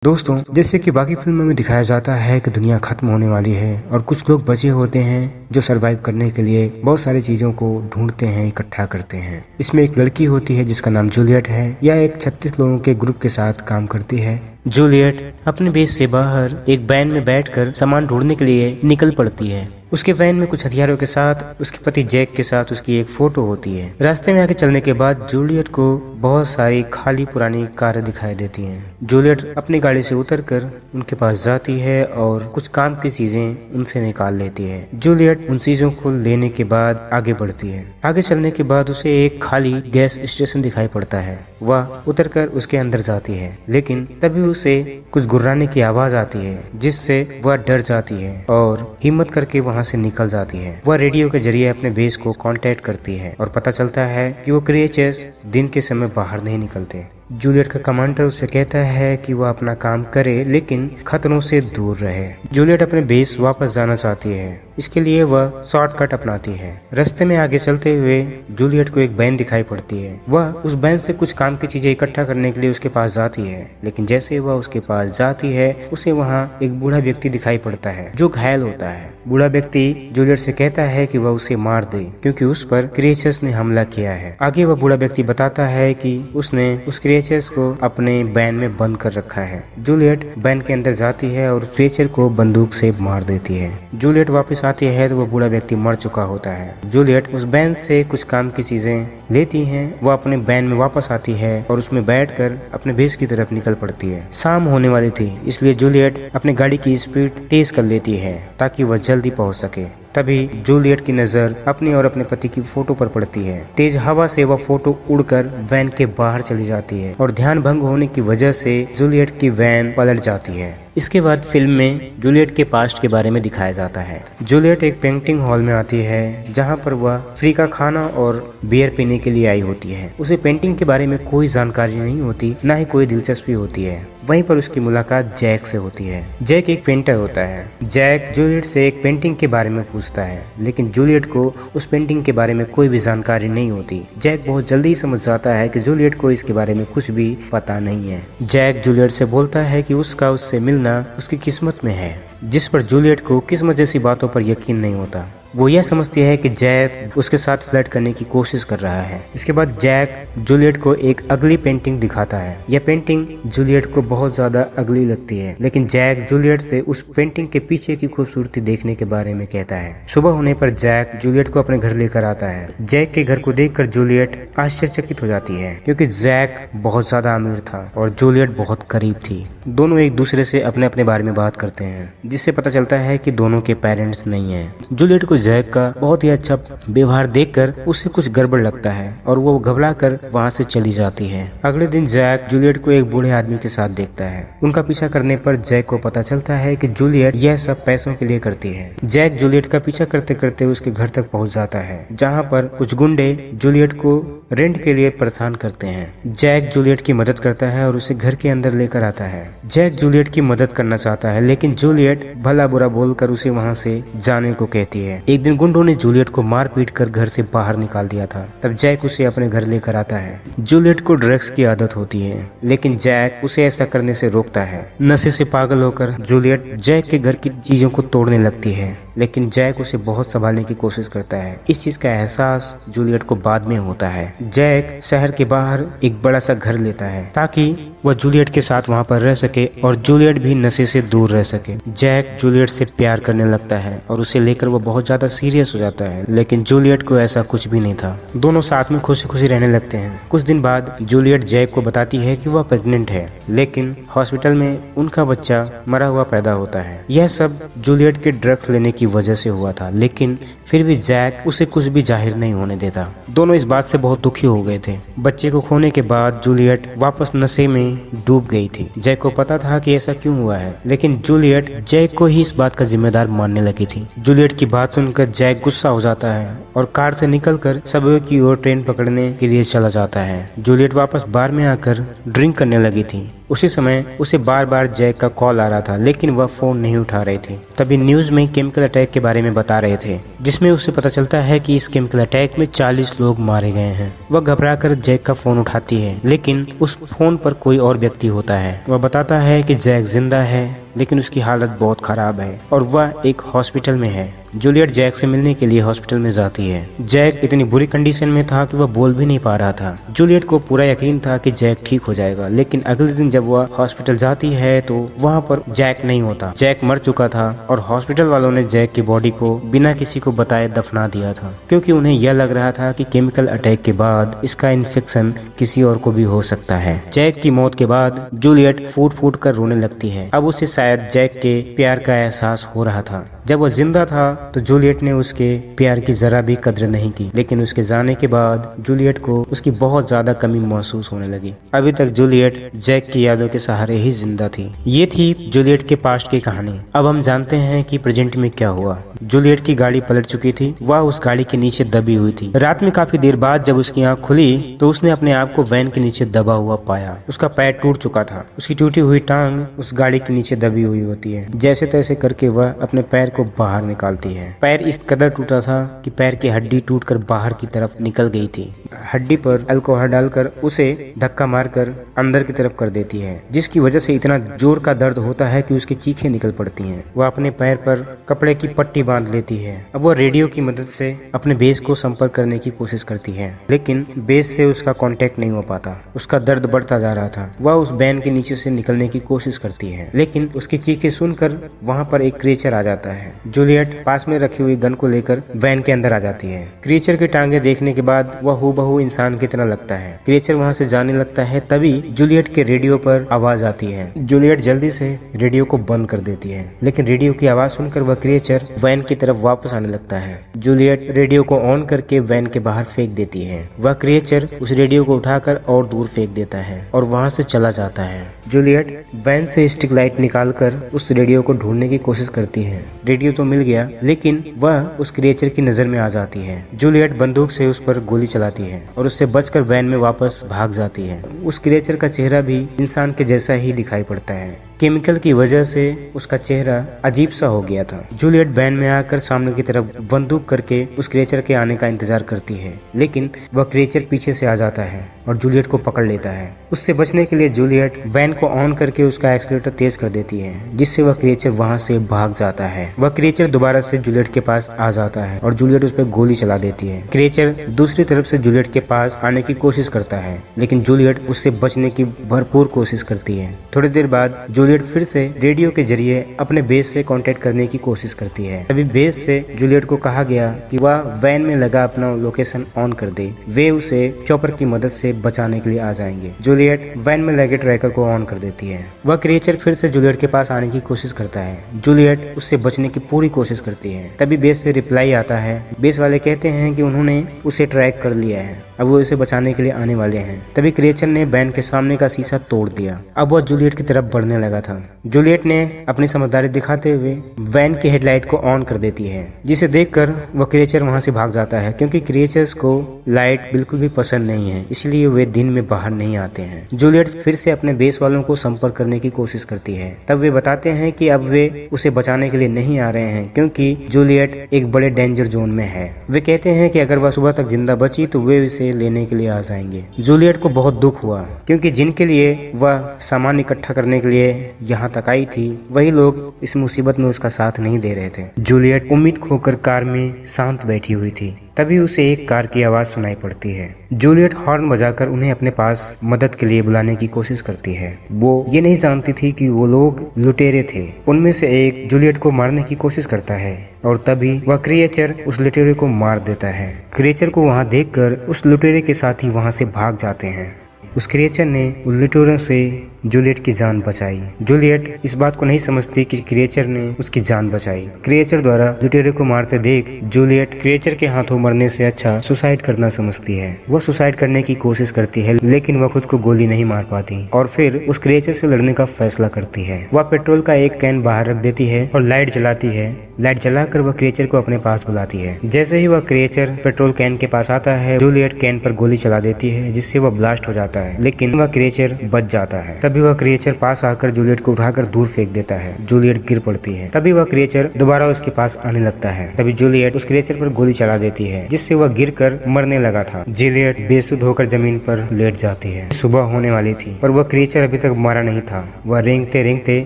दोस्तों, जैसे कि बाकी फिल्मों में दिखाया जाता है कि दुनिया खत्म होने वाली है और कुछ लोग बचे होते हैं जो सरवाइव करने के लिए बहुत सारी चीजों को ढूंढते हैं, इकट्ठा करते हैं। इसमें एक लड़की होती है जिसका नाम जूलियट है। यह एक 36 लोगों के ग्रुप के साथ काम करती है। जूलियट अपने बेस से बाहर एक वैन में बैठकर सामान ढूंढने के लिए निकल पड़ती है। उसके वैन में कुछ हथियारों के साथ उसके पति जैक के साथ उसकी एक फोटो होती है। रास्ते में आगे चलने के बाद जूलियट को बहुत सारी खाली पुरानी कारें दिखाई देती हैं। जूलियट अपनी गाड़ी से उतरकर उनके पास जाती है और कुछ काम की चीजें उनसे निकाल लेती है। जूलियट उन चीजों को लेने के बाद आगे बढ़ती है। आगे चलने के बाद उसे एक खाली गैस स्टेशन दिखाई पड़ता है। वह उतरकर उसके अंदर जाती है, लेकिन तभी उसे कुछ गुर्राने की आवाज आती है जिससे वह डर जाती है और हिम्मत करके वहां से निकल जाती है। वह रेडियो के जरिए अपने बेस को कांटेक्ट करती है और पता चलता है कि वो क्रिएचर्स दिन के समय बाहर नहीं निकलते। जूलियट का कमांडर उससे कहता है कि वह अपना काम करे लेकिन खतरों से दूर रहे। जूलियट अपने बेस वापस जाना चाहती है, इसके लिए वह शॉर्टकट अपनाती है। रास्ते में आगे चलते हुए जूलियट को एक बैन दिखाई पड़ती है। वह उस बैन से कुछ काम की चीजें इकट्ठा करने के लिए उसके पास जाती है, लेकिन जैसे वह उसके पास जाती है उसे वहाँ एक बूढ़ा व्यक्ति दिखाई पड़ता है जो घायल होता है। बूढ़ा व्यक्ति जूलियट से कहता है कि वह उसे मार दे क्योंकि उस पर क्रिएचर्स ने हमला किया है। आगे वह बूढ़ा व्यक्ति बताता है कि उसने उस क्रिएचर्स को अपने बैन में बंद कर रखा है। जूलियट बैन के अंदर जाती है और क्रिएचर को बंदूक से मार देती है। जूलियट वापस आती है तो वह बूढ़ा व्यक्ति मर चुका होता है। जूलियट उस बैन से कुछ काम की चीजें लेती है। वह अपने बैन में वापस आती है और उसमें बैठकर अपने बेस की तरफ निकल पड़ती है। शाम होने वाली थी, इसलिए जूलियट अपनी गाड़ी की स्पीड तेज कर लेती है ताकि वह जल्दी पहुंच सके। तभी जूलियट की नजर अपनी और अपने पति की फोटो पर पड़ती है। तेज हवा से वह फोटो उड़कर वैन के बाहर चली जाती है और ध्यान भंग होने की वजह से जूलियट की वैन पलट जाती है। इसके बाद फिल्म में जूलियट के पास्ट के बारे में दिखाया जाता है। जूलियट एक पेंटिंग हॉल में आती है जहां पर वह फ्री का खाना और बियर पीने के लिए आई होती है। उसे पेंटिंग के बारे में कोई जानकारी नहीं होती, ना ही कोई दिलचस्पी होती है। वहीं पर उसकी मुलाकात जैक से होती है। जैक एक पेंटर होता है। जैक जूलियट से एक पेंटिंग के बारे में पूछता है, लेकिन जूलियट को उस पेंटिंग के बारे में कोई भी जानकारी नहीं होती। जैक बहुत जल्दी समझ जाता है कि जूलियट को इसके बारे में कुछ भी पता नहीं है। जैक जूलियट से बोलता है कि उसका उससे मिलना उसकी किस्मत में है, जिस पर जूलियट को किस्मत जैसी बातों पर यकीन नहीं होता। वो यह समझती है कि जैक उसके साथ फ्लर्ट करने की कोशिश कर रहा है। इसके बाद जैक जूलियट को एक अगली पेंटिंग दिखाता है। यह पेंटिंग जूलियट को बहुत ज्यादा अगली लगती है, लेकिन जैक जूलियट से उस पेंटिंग के पीछे की खूबसूरती देखने के बारे में कहता है। सुबह होने पर जैक जूलियट को अपने घर लेकर आता है। जैक के घर को देखकर जूलियट आश्चर्यचकित हो जाती है क्योंकि जैक बहुत ज्यादा अमीर था और जूलियट बहुत गरीब थी। दोनों एक दूसरे से अपने अपने बारे में बात करते हैं, जिससे पता चलता है कि दोनों के पेरेंट्स नहीं है। जूलियट को जैक का बहुत ही अच्छा व्यवहार देखकर उसे कुछ गड़बड़ लगता है और वो घबरा कर वहाँ से चली जाती है। अगले दिन जैक जूलियट को एक बूढ़े आदमी के साथ देखता है। उनका पीछा करने पर जैक को पता चलता है कि जूलियट यह सब पैसों के लिए करती है। जैक जूलियट का पीछा करते करते उसके घर तक पहुँच जाता है, जहाँ पर कुछ गुंडे जूलियट को रेंट के लिए परेशान करते हैं। जैक जूलियट की मदद करता है और उसे घर के अंदर लेकर आता है। जैक जूलियट की मदद करना चाहता है, लेकिन जूलियट भला बुरा बोलकर उसे वहाँ से जाने को कहती है। एक दिन गुंडों ने जूलियट को मार पीट कर घर से बाहर निकाल दिया था। तब जैक उसे अपने घर लेकर आता है। जूलियट को ड्रग्स की आदत होती है, लेकिन जैक उसे ऐसा करने से रोकता है। नशे से पागल होकर जूलियट जैक के घर की चीजों को तोड़ने लगती है, लेकिन जैक उसे बहुत संभालने की कोशिश करता है। इस चीज का एहसास जूलियट को बाद में होता है। जैक शहर के बाहर एक बड़ा सा घर लेता है ताकि वह जूलियट के साथ वहाँ पर रह सके और जूलियट भी नशे से दूर रह सके। जैक जूलियट से प्यार करने लगता है और उसे लेकर वो बहुत ज्यादा सीरियस हो जाता है, लेकिन जूलियट को ऐसा कुछ भी नहीं था। दोनों साथ में खुशी खुशी रहने लगते हैं। कुछ दिन बाद जूलियट जैक को बताती है कि वह प्रेग्नेंट है, लेकिन हॉस्पिटल में उनका बच्चा मरा हुआ पैदा होता है। यह सब जूलियट के ड्रग्स लेने की वजह से हुआ था, लेकिन फिर भी जैक उसे कुछ भी जाहिर नहीं होने देता। दोनों इस बात से बहुत दुखी हो गए थे। बच्चे को खोने के बाद जूलियट वापस नशे में डूब गई थी। जैक को पता था कि ऐसा क्यों हुआ है, लेकिन जूलियट जैक को ही इस बात का जिम्मेदार मानने लगी थी। जूलियट की बात सुनकर जैक गुस्सा हो जाता है और कार से निकलकर सबवे की ओर ट्रेन पकड़ने के लिए चला जाता है। जूलियट वापस बार में आकर ड्रिंक करने लगी थी। उसी समय उसे बार बार जैक का कॉल आ रहा था, लेकिन वह फोन नहीं उठा रही थी। तभी न्यूज में केमिकल अटैक के बारे में बता रहे थे, जिसमें उसे पता चलता है कि इस केमिकल अटैक में 40 लोग मारे गए हैं। वह घबराकर जैक का फोन उठाती है, लेकिन उस फोन पर कोई और व्यक्ति होता है। वह बताता है कि जैक जिंदा है, लेकिन उसकी हालत बहुत खराब है और वह एक हॉस्पिटल में है। जूलियट जैक से मिलने के लिए हॉस्पिटल में जाती है। जैक इतनी बुरी कंडीशन में था कि वह बोल भी नहीं पा रहा था। जूलियट को पूरा यकीन था कि जैक ठीक हो जाएगा, लेकिन अगले दिन जब वह हॉस्पिटल जाती है तो वहाँ पर जैक नहीं होता। जैक मर चुका था और हॉस्पिटल वालों ने जैक की बॉडी को बिना किसी को बताए दफना दिया था, क्योंकि उन्हें यह लग रहा था कि केमिकल अटैक के बाद इसका इन्फेक्शन किसी और को भी हो सकता है। जैक की मौत के बाद जूलियट फूट फूट कर रोने लगती है। अब उसे शायद जैक के प्यार का एहसास हो रहा था। जब वह जिंदा था तो जूलियट ने उसके प्यार की जरा भी कद्र नहीं की, लेकिन उसके जाने के बाद जूलियट को उसकी बहुत ज्यादा कमी महसूस होने लगी। अभी तक जूलियट जैक की यादों के सहारे ही जिंदा थी। ये थी जूलियट के पास्ट की कहानी। अब हम जानते हैं कि प्रेजेंट में क्या हुआ। जूलियट की गाड़ी पलट चुकी थी। वह उस गाड़ी के नीचे दबी हुई थी। रात में काफी देर बाद जब उसकी आंख खुली तो उसने अपने आप को वैन के नीचे दबा हुआ पाया। उसका पैर टूट चुका था। उसकी टूटी हुई टांग उस गाड़ी के नीचे दबी हुई होती है। जैसे तैसे करके वह अपने पैर को बाहर निकालती है। पैर इस कदर टूटा था कि पैर की हड्डी टूटकर बाहर की तरफ निकल गई थी। हड्डी पर अल्कोहल डालकर उसे धक्का मारकर अंदर की तरफ कर देती है, जिसकी वजह से इतना जोर का दर्द होता है कि उसकी चीखें निकल पड़ती हैं। वह अपने पैर पर कपड़े की पट्टी बांध लेती है। अब वह रेडियो की मदद से अपने बेस को संपर्क करने की कोशिश करती है, लेकिन बेस से उसका कांटेक्ट नहीं हो पाता। उसका दर्द बढ़ता जा रहा था। वह उस वैन के नीचे से निकलने की कोशिश करती है, लेकिन उसकी चीखें सुनकर वहाँ पर एक क्रीचर आ जाता है। जूलियट पास में रखी हुई गन को लेकर वैन के अंदर आ जाती है। क्रीचर की टांगे देखने के बाद वह हूबहू इंसान की तरह लगता है। क्रीचर वहाँ से जाने लगता है। तभी जूलियट के रेडियो पर आवाज आती है। जूलियट जल्दी से रेडियो को बंद कर देती है, लेकिन रेडियो की आवाज सुनकर वह क्रीचर वैन की तरफ वापस आने लगता है। जूलियट रेडियो को ऑन करके वैन के बाहर फेंक देती है। वह क्रीचर उस रेडियो को उठाकर और दूर फेंक देता है और वहाँ से चला जाता है। जूलियट वैन से स्टिक लाइट निकालकर उस रेडियो को ढूंढने की कोशिश करती है। रेडियो तो मिल गया, लेकिन वह उस क्रिएचर की नजर में आ जाती है। जूलियट बंदूक से उस पर गोली चलाती है और उससे बचकर वैन में वापस भाग जाती है। उस क्रिएचर का चेहरा भी इंसान के जैसा ही दिखाई पड़ता है। केमिकल की वजह से उसका चेहरा अजीब सा हो गया था। जूलियट वैन में आकर सामने की तरफ बंदूक करके उस क्रिएचर के आने का इंतजार करती है, लेकिन वह क्रिएचर पीछे से आ जाता है और जूलियट को पकड़ लेता है। उससे बचने के लिए जूलियट वैन को ऑन करके उसका एक्सीलरेटर तेज कर देती है, जिससे वह क्रिएचर वहां से भाग जाता है। वह क्रिएचर दोबारा से जूलियट के पास आ जाता है और जूलियट उस पर गोली चला देती है। क्रिएचर दूसरी तरफ से जूलियट के पास आने की कोशिश करता है, लेकिन जूलियट उससे बचने की भरपूर कोशिश करती है। थोड़ी देर बाद जूलियट फिर से रेडियो के जरिए अपने बेस से कांटेक्ट करने की कोशिश करती है। तभी बेस से जूलियट को कहा गया कि वह वैन में लगा अपना लोकेशन ऑन कर दे। वे उसे चॉपर की मदद से बचाने के लिए आ जाएंगे। जूलियट वैन में लगे ट्रैकर को ऑन कर देती है। वह क्रिएचर फिर से जूलियट के पास आने की कोशिश करता है। जूलियट उससे बचने की पूरी कोशिश करती है। तभी बेस से रिप्लाई आता है। बेस वाले कहते हैं कि उन्होंने उसे ट्रैक कर लिया है, अब वो उसे बचाने के लिए आने वाले हैं। तभी क्रिएचर ने वैन के सामने का शीशा तोड़ दिया। अब वह जूलियट की तरफ बढ़ने लगा था। जूलियट ने अपनी समझदारी दिखाते हुए वैन की हेडलाइट को ऑन कर देती है, जिसे देखकर वह क्रिएचर वहां से भाग जाता है, क्योंकि क्रिएचर्स को लाइट बिल्कुल भी पसंद नहीं है, इसलिए वे दिन में बाहर नहीं आते हैं। जूलियट फिर से अपने बेस वालों को संपर्क करने की कोशिश करती है। तब वे बताते हैं कि अब वे उसे बचाने के लिए नहीं आ रहे हैं, क्योंकि जूलियट एक बड़े डेंजर जोन में है। वे कहते हैं कि अगर वह सुबह तक जिंदा बची तो वे इसे लेने के लिए आ जाएंगे। जूलियट को बहुत दुख हुआ, क्योंकि जिनके लिए वह सामान इकट्ठा करने के लिए यहाँ तक आई थी, वही लोग इस मुसीबत में उसका साथ नहीं दे रहे थे। जूलियट उम्मीद खोकर कार में शांत बैठी हुई थी। तभी उसे एक कार की आवाज सुनाई पड़ती है। जूलियट हॉर्न बजाकर उन्हें अपने पास मदद के लिए बुलाने की कोशिश करती है। वो ये नहीं जानती थी कि वो लोग लुटेरे थे। उनमें से एक जूलियट को मारने की कोशिश करता है और तभी वह क्रिएचर उस लुटेरे को मार देता है। क्रिएचर को वहां देखकर उस लुटेरे के साथी वहां से भाग जाते हैं। उस क्रिएचर ने उन लुटेरों से जूलियट की जान बचाई। जूलियट इस बात को नहीं समझती कि क्रिएचर ने उसकी जान बचाई। क्रिएचर द्वारा लुटेरे को मारते देख जूलियट क्रिएचर के हाथों मरने से अच्छा सुसाइड करना समझती है। वह सुसाइड करने की कोशिश करती है, लेकिन वह खुद को गोली नहीं मार पाती और फिर उस क्रिएचर से लड़ने का फैसला करती है। वह पेट्रोल का एक कैन बाहर रख देती है और लाइट जलाती है। लाइट जलाकर वह क्रिएचर को अपने पास बुलाती है। जैसे ही वह क्रिएचर पेट्रोल कैन के पास आता है, जूलियट कैन पर गोली चला देती है, जिससे वह ब्लास्ट हो जाता है, लेकिन वह क्रिएचर बच जाता है। तभी वह क्रिएचर पास आकर जूलियट को उठाकर दूर फेंक देता है। जूलियट गिर पड़ती है। तभी वह क्रिएचर दोबारा उसके पास आने लगता है। तभी जूलियट उस क्रिएचर पर गोली चला देती है, जिससे वह गिरकर मरने लगा था। जूलियट बेसुध होकर जमीन पर लेट जाती है। सुबह होने वाली थी पर वह क्रिएचर अभी तक मरा नहीं था। वह रेंगते रेंगते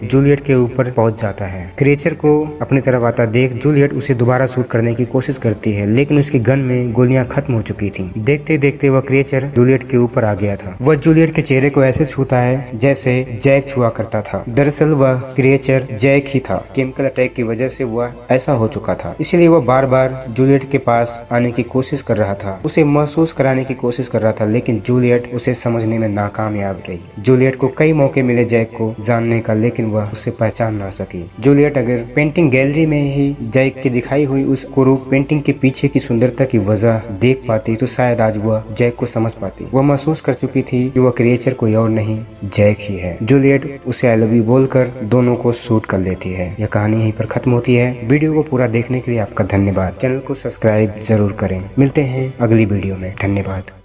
जूलियट के ऊपर पहुंच जाता है। क्रिएचर को अपनी तरफ आता देख जूलियट उसे दोबारा शूट करने की कोशिश करती है, लेकिन उसकी गन में गोलियां खत्म हो चुकी थी। देखते देखते वह क्रिएचर जूलियट के ऊपर आ गया था। वह जूलियट के चेहरे को ऐसे छूता है जैसे जैक छुआ करता था। दरअसल वह क्रिएचर जैक ही था। केमिकल अटैक की वजह से वह ऐसा हो चुका था, इसलिए वह बार बार जूलियट के पास आने की कोशिश कर रहा था, उसे महसूस कराने की कोशिश कर रहा था, लेकिन जूलियट उसे समझने में नाकामयाब रही। जूलियट को कई मौके मिले जैक को जानने का, लेकिन वह उसे पहचान ना सकी। जूलियट अगर पेंटिंग गैलरी में ही जैक की दिखाई हुई उस कुरूप पेंटिंग के पीछे की सुंदरता की वजह देख पाती तो शायद आज वह जैक को समझ पाती। वह महसूस कर चुकी थी कि वह क्रिएचर कोई और नहीं जैक ही है। जूलियट उसे आई लव यू बोलकर दोनों को शूट कर लेती है। यह कहानी यहीं पर खत्म होती है। वीडियो को पूरा देखने के लिए आपका धन्यवाद। चैनल को सब्सक्राइब जरूर करें। मिलते हैं अगली वीडियो में। धन्यवाद।